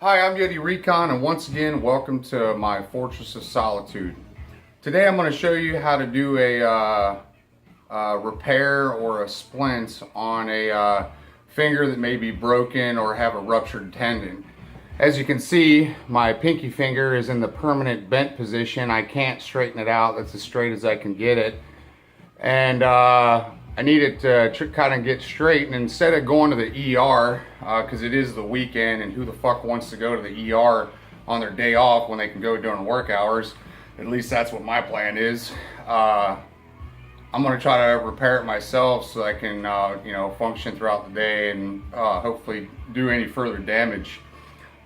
Hi, I'm Yeti Recon, and once again, welcome to my Fortress of Solitude. Today I'm going to show you how to do a repair or a splint on a finger that may be broken or have a ruptured tendon. As you can see, my pinky finger is in the permanent bent position. I can't straighten it out. That's as straight as I can get it. And I need it to kind of get straight, and instead of going to the ER, because it is the weekend and who the fuck wants to go to the ER on their day off when they can go during work hours, at least that's what my plan is. I'm going to try to repair it myself so I can function throughout the day and hopefully do any further damage.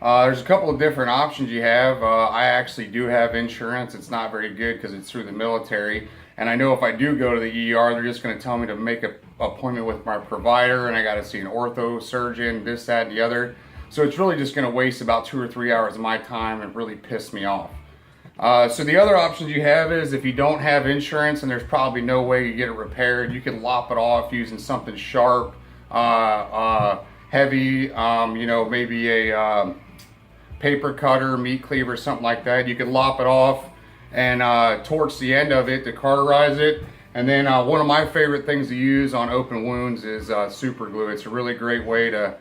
There's a couple of different options you have. I actually do have insurance. It's not very good because it's through the military. And I know if I do go to the ER, they're just going to tell me to make an appointment with my provider, and I got to see an ortho surgeon, this, that, and the other. So it's really just going to waste about 2 or 3 hours of my time and really piss me off. So the other options you have is if you don't have insurance and there's probably no way you get it repaired, you can lop it off using something sharp, heavy, maybe a paper cutter, meat cleaver, something like that. You can lop it off and torch the end of it to cauterize it. And then one of my favorite things to use on open wounds is super glue. It's a really great way to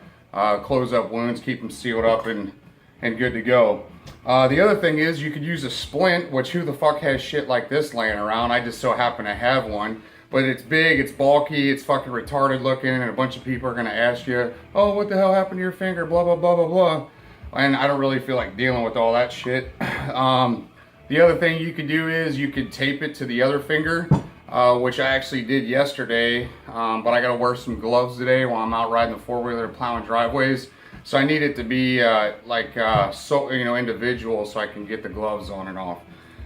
close up wounds, keep them sealed up and good to go. The other thing is you could use a splint, which who the fuck has shit like this laying around? I just so happen to have one. But it's big, it's bulky, it's fucking retarded looking, and a bunch of people are gonna ask you, oh, what the hell happened to your finger, blah, blah, blah, blah, blah. And I don't really feel like dealing with all that shit. The other thing you could do is you could tape it to the other finger, which I actually did yesterday, but I gotta wear some gloves today while I'm out riding the four-wheeler plowing driveways. So I need it to be individual so I can get the gloves on and off.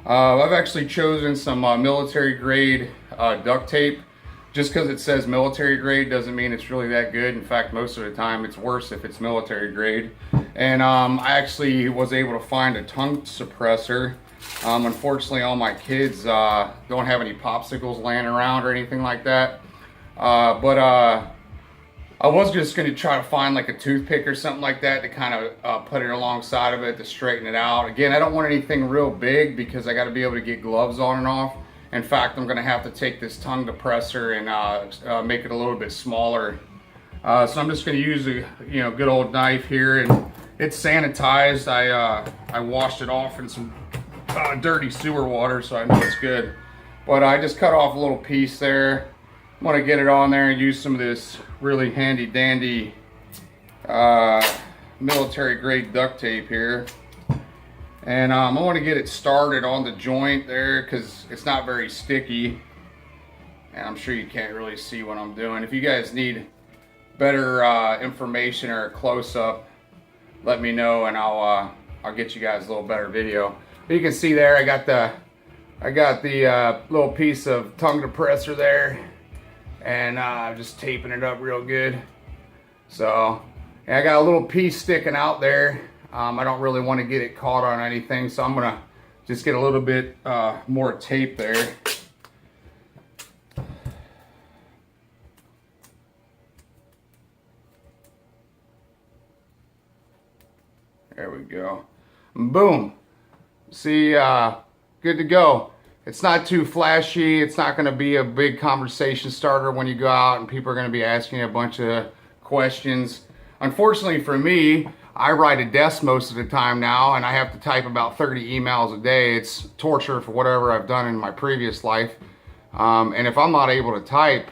I've actually chosen some military grade duct tape. Just because it says military grade doesn't mean it's really that good. In fact, most of the time it's worse if it's military grade. And I actually was able to find a tongue suppressor. Unfortunately, all my kids don't have any popsicles laying around or anything like that. But I was just going to try to find like a toothpick or something like that to kind of put it alongside of it to straighten it out. Again, I don't want anything real big because I got to be able to get gloves on and off. In fact, I'm going to have to take this tongue depressor and make it a little bit smaller. So I'm just going to use a good old knife here, and it's sanitized. I washed it off in some dirty sewer water, so I know it's good. But I just cut off a little piece there. I'm going to get it on there and use some of this really handy dandy military grade duct tape here. And I want to get it started on the joint there because it's not very sticky. And I'm sure you can't really see what I'm doing. If you guys need better information or a close-up, let me know and I'll get you guys a little better video. But you can see there I got the little piece of tongue depressor there, and just taping it up real good. So I got a little piece sticking out there. I don't really want to get it caught on anything, so I'm gonna just get a little bit more tape there. There we go. Boom. See, good to go. It's not too flashy. It's not going to be a big conversation starter when you go out and people are going to be asking you a bunch of questions. Unfortunately for me, I ride a desk most of the time now, and I have to type about 30 emails a day. It's torture for whatever I've done in my previous life. And if I'm not able to type,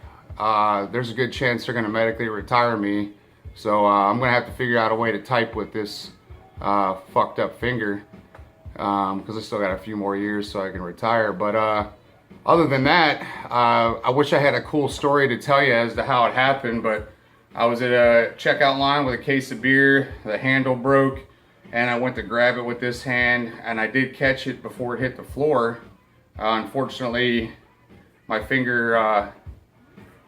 there's a good chance they're going to medically retire me. So I'm going to have to figure out a way to type with this fucked up finger. Because I still got a few more years so I can retire. But other than that, I wish I had a cool story to tell you as to how it happened, but I was at a checkout line with a case of beer, the handle broke, and I went to grab it with this hand, and I did catch it before it hit the floor. Unfortunately, my finger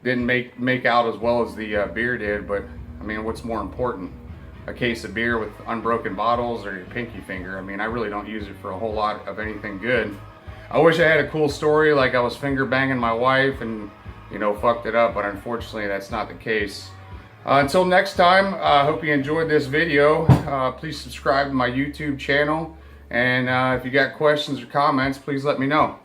didn't make out as well as the beer did, but I mean, what's more important? A case of beer with unbroken bottles or your pinky finger? I mean, I really don't use it for a whole lot of anything good. I wish I had a cool story like I was finger banging my wife and fucked it up, but unfortunately that's not the case. Until next time, I hope you enjoyed this video. Please subscribe to my YouTube channel. And if you got questions or comments, please let me know.